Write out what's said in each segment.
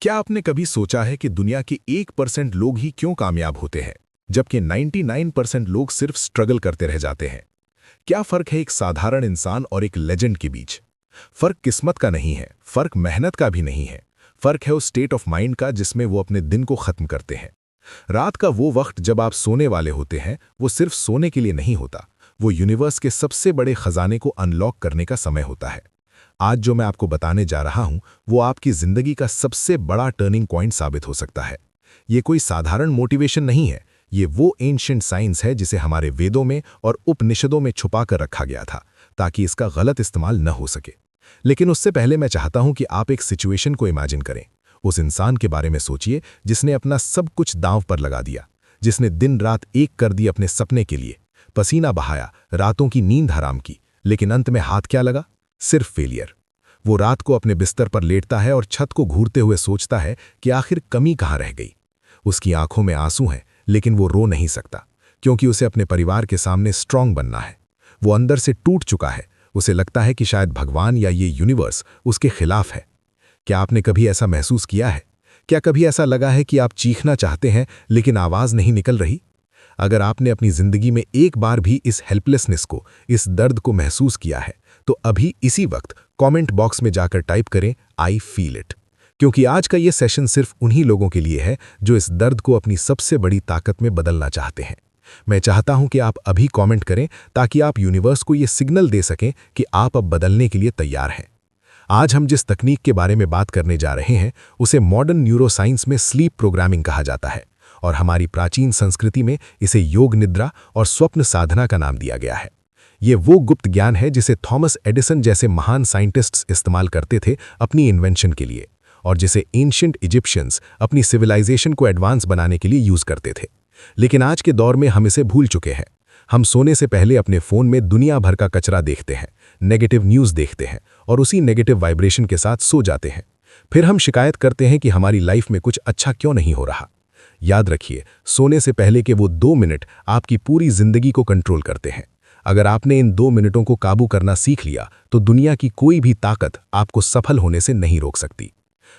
क्या आपने कभी सोचा है कि दुनिया के 1% लोग ही क्यों कामयाब होते हैं, जबकि 99% लोग सिर्फ स्ट्रगल करते रह जाते हैं? क्या फर्क है एक साधारण इंसान और एक लेजेंड के बीच? फर्क किस्मत का नहीं है, फर्क मेहनत का भी नहीं है। फर्क है उस स्टेट ऑफ माइंड का जिसमें वो अपने दिन को खत्म करते हैं। रात का वो वक्त जब आप सोने वाले होते हैं, वो सिर्फ सोने के लिए नहीं होता, वो यूनिवर्स के सबसे बड़े खजाने को अनलॉक करने का समय होता है। आज जो मैं आपको बताने जा रहा हूं, वो आपकी जिंदगी का सबसे बड़ा टर्निंग पॉइंट साबित हो सकता है। ये कोई साधारण मोटिवेशन नहीं है, ये वो एंशिएंट साइंस है जिसे हमारे वेदों में और उपनिषदों में छुपा कर रखा गया था, ताकि इसका गलत इस्तेमाल न हो सके। लेकिन उससे पहले मैं चाहता हूं कि आप एक सिचुएशन को इमेजिन करें। उस इंसान के बारे में सोचिए जिसने अपना सब कुछ दांव पर लगा दिया, जिसने दिन रात एक कर दी अपने सपने के लिए, पसीना बहाया, रातों की नींद हराम की, लेकिन अंत में हाथ क्या लगा? सिर्फ फेलियर। वो रात को अपने बिस्तर पर लेटता है और छत को घूरते हुए सोचता है कि आखिर कमी कहाँ रह गई। उसकी आंखों में आंसू हैं, लेकिन वो रो नहीं सकता, क्योंकि उसे अपने परिवार के सामने स्ट्रांग बनना है। वो अंदर से टूट चुका है। उसे लगता है कि शायद भगवान या ये यूनिवर्स उसके खिलाफ है। क्या आपने कभी ऐसा महसूस किया है? क्या कभी ऐसा लगा है कि आप चीखना चाहते हैं लेकिन आवाज नहीं निकल रही? अगर आपने अपनी जिंदगी में एक बार भी इस हेल्पलेसनेस को, इस दर्द को महसूस किया है, तो अभी इसी वक्त कमेंट बॉक्स में जाकर टाइप करें आई फील इट, क्योंकि आज का ये सेशन सिर्फ उन्हीं लोगों के लिए है जो इस दर्द को अपनी सबसे बड़ी ताकत में बदलना चाहते हैं। मैं चाहता हूं कि आप अभी कमेंट करें ताकि आप यूनिवर्स को ये सिग्नल दे सकें कि आप अब बदलने के लिए तैयार हैं। आज हम जिस तकनीक के बारे में बात करने जा रहे हैं, उसे मॉडर्न न्यूरोसाइंस में स्लीप प्रोग्रामिंग कहा जाता है, और हमारी प्राचीन संस्कृति में इसे योग निद्रा और स्वप्न साधना का नाम दिया गया है। ये वो गुप्त ज्ञान है जिसे थॉमस एडिसन जैसे महान साइंटिस्ट्स इस्तेमाल करते थे अपनी इन्वेंशन के लिए, और जिसे एंशिएंट इजिप्शियंस अपनी सिविलाइजेशन को एडवांस बनाने के लिए यूज करते थे। लेकिन आज के दौर में हम इसे भूल चुके हैं। हम सोने से पहले अपने फोन में दुनिया भर का कचरा देखते हैं, नेगेटिव न्यूज़ देखते हैं और उसी नेगेटिव वाइब्रेशन के साथ सो जाते हैं। फिर हम शिकायत करते हैं कि हमारी लाइफ में कुछ अच्छा क्यों नहीं हो रहा। याद रखिए, सोने से पहले के वो 2 मिनट आपकी पूरी जिंदगी को कंट्रोल करते हैं। अगर आपने इन 2 मिनटों को काबू करना सीख लिया, तो दुनिया की कोई भी ताकत आपको सफल होने से नहीं रोक सकती।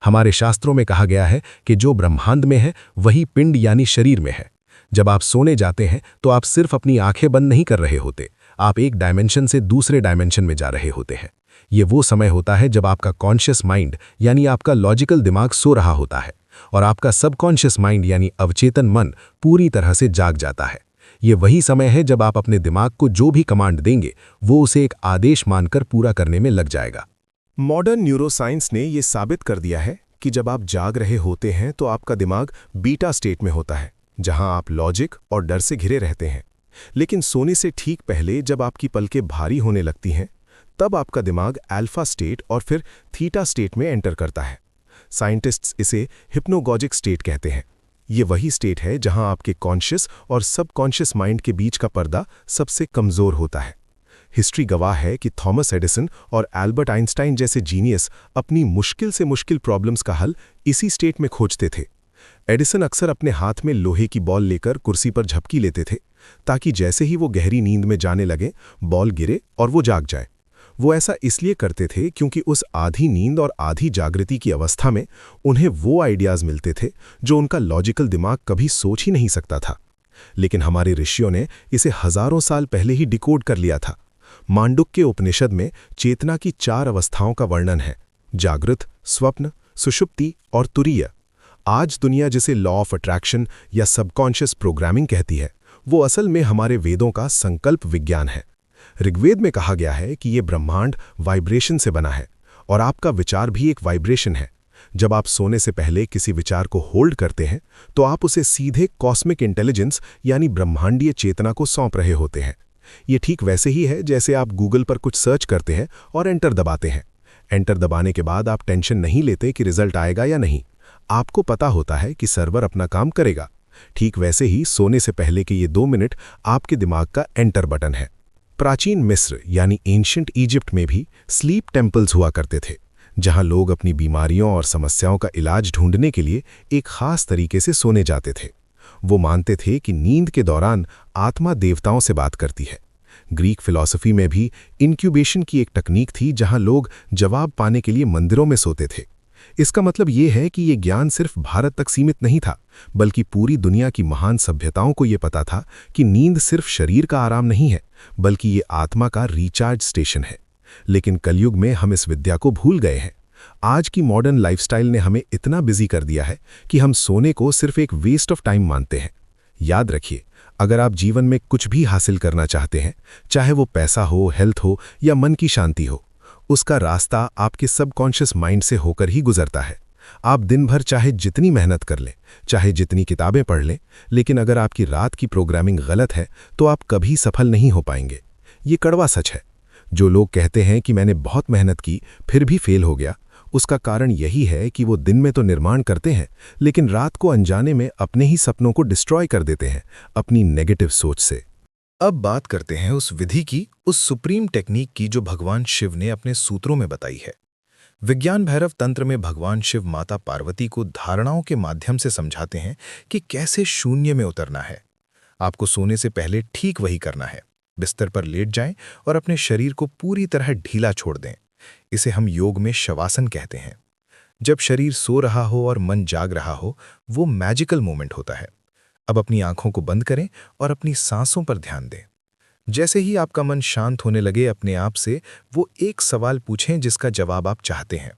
हमारे शास्त्रों में कहा गया है कि जो ब्रह्मांड में है वही पिंड यानी शरीर में है। जब आप सोने जाते हैं तो आप सिर्फ अपनी आंखें बंद नहीं कर रहे होते, आप एक डायमेंशन से दूसरे डायमेंशन में जा रहे होते हैं। ये वो समय होता है जब आपका कॉन्शियस माइंड यानी आपका लॉजिकल दिमाग सो रहा होता है, और आपका सबकॉन्शियस माइंड यानी अवचेतन मन पूरी तरह से जाग जाता है। ये वही समय है जब आप अपने दिमाग को जो भी कमांड देंगे, वो उसे एक आदेश मानकर पूरा करने में लग जाएगा। मॉडर्न न्यूरोसाइंस ने ये साबित कर दिया है कि जब आप जाग रहे होते हैं तो आपका दिमाग बीटा स्टेट में होता है, जहां आप लॉजिक और डर से घिरे रहते हैं। लेकिन सोने से ठीक पहले जब आपकी पलकें भारी होने लगती हैं, तब आपका दिमाग अल्फा स्टेट और फिर थीटा स्टेट में एंटर करता है। साइंटिस्ट्स इसे हिप्नोगॉजिक स्टेट कहते हैं। ये वही स्टेट है जहां आपके कॉन्शियस और सबकॉन्शियस माइंड के बीच का पर्दा सबसे कमजोर होता है। हिस्ट्री गवाह है कि थॉमस एडिसन और एल्बर्ट आइंस्टाइन जैसे जीनियस अपनी मुश्किल से मुश्किल प्रॉब्लम्स का हल इसी स्टेट में खोजते थे। एडिसन अक्सर अपने हाथ में लोहे की बॉल लेकर कुर्सी पर झपकी लेते थे, ताकि जैसे ही वो गहरी नींद में जाने लगे, बॉल गिरे और वो जाग जाए। वो ऐसा इसलिए करते थे क्योंकि उस आधी नींद और आधी जागृति की अवस्था में उन्हें वो आइडियाज मिलते थे जो उनका लॉजिकल दिमाग कभी सोच ही नहीं सकता था। लेकिन हमारे ऋषियों ने इसे हजारों साल पहले ही डिकोड कर लिया था। मांडुक्य उपनिषद में चेतना की 4 अवस्थाओं का वर्णन है: जागृत, स्वप्न, सुषुप्ति और तुरीय। आज दुनिया जिसे लॉ ऑफ अट्रैक्शन या सबकॉन्शियस प्रोग्रामिंग कहती है, वो असल में हमारे वेदों का संकल्प विज्ञान है। ऋग्वेद में कहा गया है कि ये ब्रह्मांड वाइब्रेशन से बना है, और आपका विचार भी एक वाइब्रेशन है। जब आप सोने से पहले किसी विचार को होल्ड करते हैं, तो आप उसे सीधे कॉस्मिक इंटेलिजेंस यानी ब्रह्मांडीय चेतना को सौंप रहे होते हैं। ये ठीक वैसे ही है जैसे आप गूगल पर कुछ सर्च करते हैं और एंटर दबाते हैं। एंटर दबाने के बाद आप टेंशन नहीं लेते कि रिजल्ट आएगा या नहीं। आपको पता होता है कि सर्वर अपना काम करेगा। ठीक वैसे ही सोने से पहले के ये 2 मिनट आपके दिमाग का एंटर बटन है। प्राचीन मिस्र यानी एंशिएंट इजिप्ट में भी स्लीप टेम्पल्स हुआ करते थे, जहां लोग अपनी बीमारियों और समस्याओं का इलाज ढूंढने के लिए एक खास तरीके से सोने जाते थे। वो मानते थे कि नींद के दौरान आत्मा देवताओं से बात करती है। ग्रीक फिलॉसफी में भी इंक्यूबेशन की एक तकनीक थी, जहां लोग जवाब पाने के लिए मंदिरों में सोते थे। इसका मतलब ये है कि ये ज्ञान सिर्फ भारत तक सीमित नहीं था, बल्कि पूरी दुनिया की महान सभ्यताओं को ये पता था कि नींद सिर्फ शरीर का आराम नहीं है, बल्कि ये आत्मा का रिचार्ज स्टेशन है। लेकिन कलयुग में हम इस विद्या को भूल गए हैं। आज की मॉडर्न लाइफस्टाइल ने हमें इतना बिजी कर दिया है कि हम सोने को सिर्फ एक वेस्ट ऑफ टाइम मानते हैं। याद रखिए, अगर आप जीवन में कुछ भी हासिल करना चाहते हैं, चाहे वो पैसा हो, हेल्थ हो या मन की शांति हो, उसका रास्ता आपके सबकॉन्शियस माइंड से होकर ही गुजरता है। आप दिन भर चाहे जितनी मेहनत कर लें, चाहे जितनी किताबें पढ़ लें, लेकिन अगर आपकी रात की प्रोग्रामिंग गलत है तो आप कभी सफल नहीं हो पाएंगे। ये कड़वा सच है। जो लोग कहते हैं कि मैंने बहुत मेहनत की फिर भी फेल हो गया, उसका कारण यही है कि वो दिन में तो निर्माण करते हैं, लेकिन रात को अनजाने में अपने ही सपनों को डिस्ट्रॉय कर देते हैं अपनी नेगेटिव सोच से। अब बात करते हैं उस विधि की, उस सुप्रीम टेक्निक की जो भगवान शिव ने अपने सूत्रों में बताई है। विज्ञान भैरव तंत्र में भगवान शिव माता पार्वती को धारणाओं के माध्यम से समझाते हैं कि कैसे शून्य में उतरना है। आपको सोने से पहले ठीक वही करना है। बिस्तर पर लेट जाएं और अपने शरीर को पूरी तरह ढीला छोड़ दें। इसे हम योग में शवासन कहते हैं। जब शरीर सो रहा हो और मन जाग रहा हो, वो मैजिकल मोमेंट होता है। अब अपनी आंखों को बंद करें और अपनी सांसों पर ध्यान दें। जैसे ही आपका मन शांत होने लगे, अपने आप से वो एक सवाल पूछें जिसका जवाब आप चाहते हैं।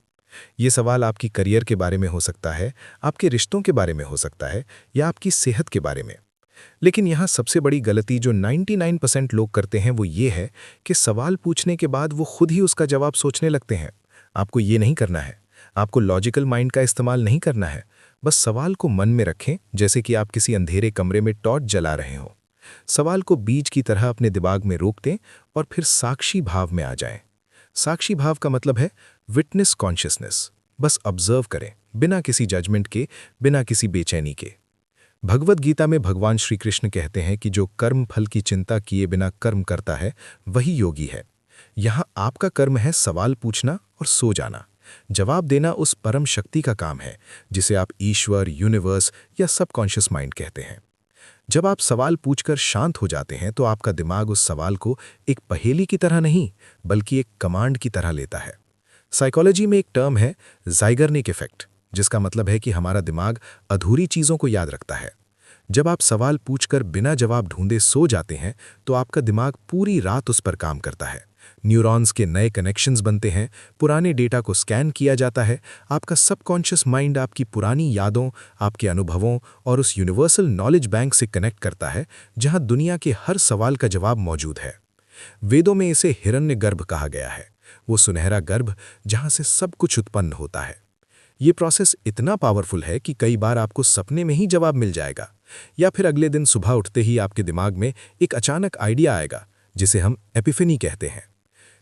ये सवाल आपकी करियर के बारे में हो सकता है, आपके रिश्तों के बारे में हो सकता है, या आपकी सेहत के बारे में। लेकिन यहाँ सबसे बड़ी गलती जो 99% लोग करते हैं वो ये है कि सवाल पूछने के बाद वो खुद ही उसका जवाब सोचने लगते हैं। आपको ये नहीं करना है। आपको लॉजिकल माइंड का इस्तेमाल नहीं करना है। बस सवाल को मन में रखें, जैसे कि आप किसी अंधेरे कमरे में टॉर्च जला रहे हो। सवाल को बीज की तरह अपने दिमाग में रोक दें और फिर साक्षी भाव में आ जाएं। साक्षी भाव का मतलब है विटनेस कॉन्शियसनेस। बस ऑब्जर्व करें, बिना किसी जजमेंट के, बिना किसी बेचैनी के। भगवद गीता में भगवान श्री कृष्ण कहते हैं कि जो कर्म फल की चिंता किए बिना कर्म करता है वही योगी है। यहाँ आपका कर्म है सवाल पूछना और सो जाना। जवाब देना उस परम शक्ति का काम है जिसे आप ईश्वर, यूनिवर्स या सबकॉन्शियस माइंड कहते हैं। जब आप सवाल पूछकर शांत हो जाते हैं तो आपका दिमाग उस सवाल को एक पहेली की तरह नहीं, बल्कि एक कमांड की तरह लेता है। साइकोलॉजी में एक टर्म है ज़ाइगर्निक इफेक्ट, जिसका मतलब है कि हमारा दिमाग अधूरी चीज़ों को याद रखता है। जब आप सवाल पूछकर बिना जवाब ढूंढे सो जाते हैं तो आपका दिमाग पूरी रात उस पर काम करता है। न्यूरॉन्स के नए कनेक्शंस बनते हैं, पुराने डेटा को स्कैन किया जाता है। आपका सबकॉन्शियस माइंड आपकी पुरानी यादों, आपके अनुभवों और उस यूनिवर्सल नॉलेज बैंक से कनेक्ट करता है जहां दुनिया के हर सवाल का जवाब मौजूद है। वेदों में इसे हिरण्यगर्भ कहा गया है, वो सुनहरा गर्भ जहां से सब कुछ उत्पन्न होता है। ये प्रोसेस इतना पावरफुल है कि कई बार आपको सपने में ही जवाब मिल जाएगा, या फिर अगले दिन सुबह उठते ही आपके दिमाग में एक अचानक आइडिया आएगा जिसे हम एपिफेनी कहते हैं।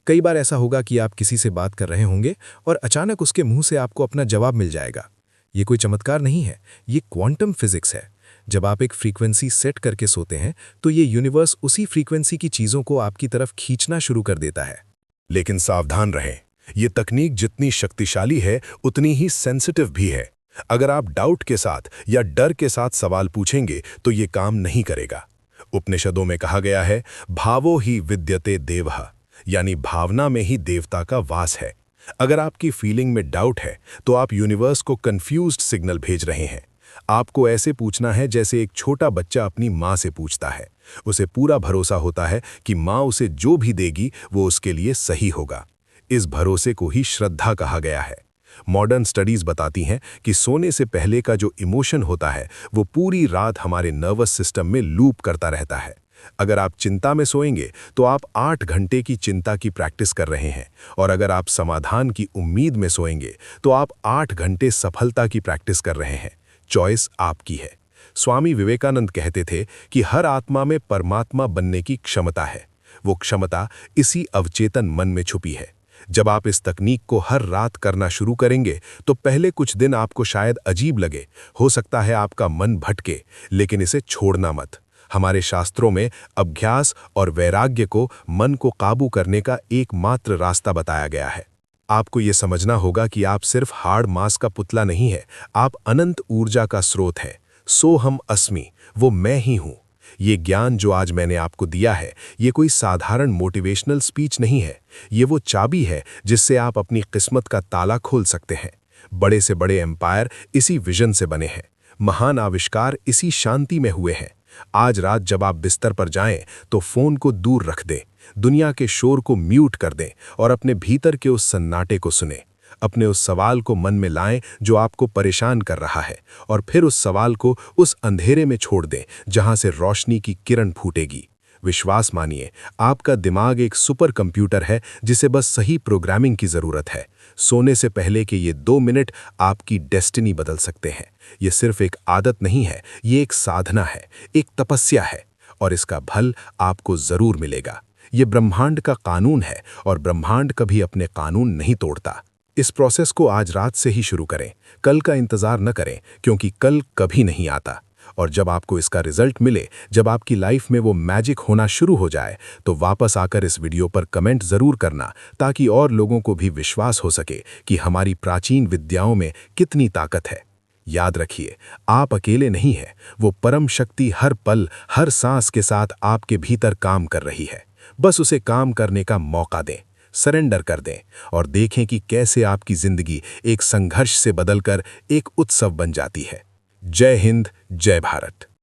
कई बार ऐसा होगा कि आप किसी से बात कर रहे होंगे और अचानक उसके मुंह से आपको अपना जवाब मिल जाएगा। ये कोई चमत्कार नहीं है, ये क्वांटम फिजिक्स है। जब आप एक फ्रीक्वेंसी सेट करके सोते हैं तो ये यूनिवर्स उसी फ्रीक्वेंसी की चीज़ों को आपकी तरफ खींचना शुरू कर देता है। लेकिन सावधान रहें, ये तकनीक जितनी शक्तिशाली है उतनी ही सेंसिटिव भी है। अगर आप डाउट के साथ या डर के साथ सवाल पूछेंगे तो ये काम नहीं करेगा। उपनिषदों में कहा गया है, भावो ही विद्यते देवः, यानी भावना में ही देवता का वास है। अगर आपकी फीलिंग में डाउट है तो आप यूनिवर्स को कंफ्यूज्ड सिग्नल भेज रहे हैं। आपको ऐसे पूछना है जैसे एक छोटा बच्चा अपनी माँ से पूछता है। उसे पूरा भरोसा होता है कि माँ उसे जो भी देगी वो उसके लिए सही होगा। इस भरोसे को ही श्रद्धा कहा गया है। मॉडर्न स्टडीज बताती हैं कि सोने से पहले का जो इमोशन होता है वो पूरी रात हमारे नर्वस सिस्टम में लूप करता रहता है। अगर आप चिंता में सोएंगे तो आप 8 घंटे की चिंता की प्रैक्टिस कर रहे हैं, और अगर आप समाधान की उम्मीद में सोएंगे तो आप 8 घंटे सफलता की प्रैक्टिस कर रहे हैं। चॉइस आपकी है। स्वामी विवेकानंद कहते थे कि हर आत्मा में परमात्मा बनने की क्षमता है। वो क्षमता इसी अवचेतन मन में छुपी है। जब आप इस तकनीक को हर रात करना शुरू करेंगे तो पहले कुछ दिन आपको शायद अजीब लगे, हो सकता है आपका मन भटके, लेकिन इसे छोड़ना मत। हमारे शास्त्रों में अभ्यास और वैराग्य को मन को काबू करने का एकमात्र रास्ता बताया गया है। आपको ये समझना होगा कि आप सिर्फ हार्ड मांस का पुतला नहीं है, आप अनंत ऊर्जा का स्रोत है। सोहम अस्मि, वो मैं ही हूँ। ये ज्ञान जो आज मैंने आपको दिया है, ये कोई साधारण मोटिवेशनल स्पीच नहीं है। ये वो चाबी है जिससे आप अपनी किस्मत का ताला खोल सकते हैं। बड़े से बड़े एम्पायर इसी विजन से बने हैं, महान आविष्कार इसी शांति में हुए हैं। आज रात जब आप बिस्तर पर जाएं तो फोन को दूर रख दें, दुनिया के शोर को म्यूट कर दें और अपने भीतर के उस सन्नाटे को सुनें। अपने उस सवाल को मन में लाएं जो आपको परेशान कर रहा है, और फिर उस सवाल को उस अंधेरे में छोड़ दें जहां से रोशनी की किरण फूटेगी। विश्वास मानिए, आपका दिमाग एक सुपर कंप्यूटर है जिसे बस सही प्रोग्रामिंग की जरूरत है। सोने से पहले के ये 2 मिनट आपकी डेस्टिनी बदल सकते हैं। ये सिर्फ एक आदत नहीं है, ये एक साधना है, एक तपस्या है, और इसका फल आपको जरूर मिलेगा। ये ब्रह्मांड का कानून है और ब्रह्मांड कभी अपने कानून नहीं तोड़ता। इस प्रोसेस को आज रात से ही शुरू करें, कल का इंतजार न करें, क्योंकि कल कभी नहीं आता। और जब आपको इसका रिजल्ट मिले, जब आपकी लाइफ में वो मैजिक होना शुरू हो जाए, तो वापस आकर इस वीडियो पर कमेंट जरूर करना, ताकि और लोगों को भी विश्वास हो सके कि हमारी प्राचीन विद्याओं में कितनी ताकत है। याद रखिए, आप अकेले नहीं हैं, वो परम शक्ति हर पल, हर सांस के साथ आपके भीतर काम कर रही है। बस उसे काम करने का मौका दें, सरेंडर कर दें, और देखें कि कैसे आपकी जिंदगी एक संघर्ष से बदलकर एक उत्सव बन जाती है। जय हिंद, जय भारत।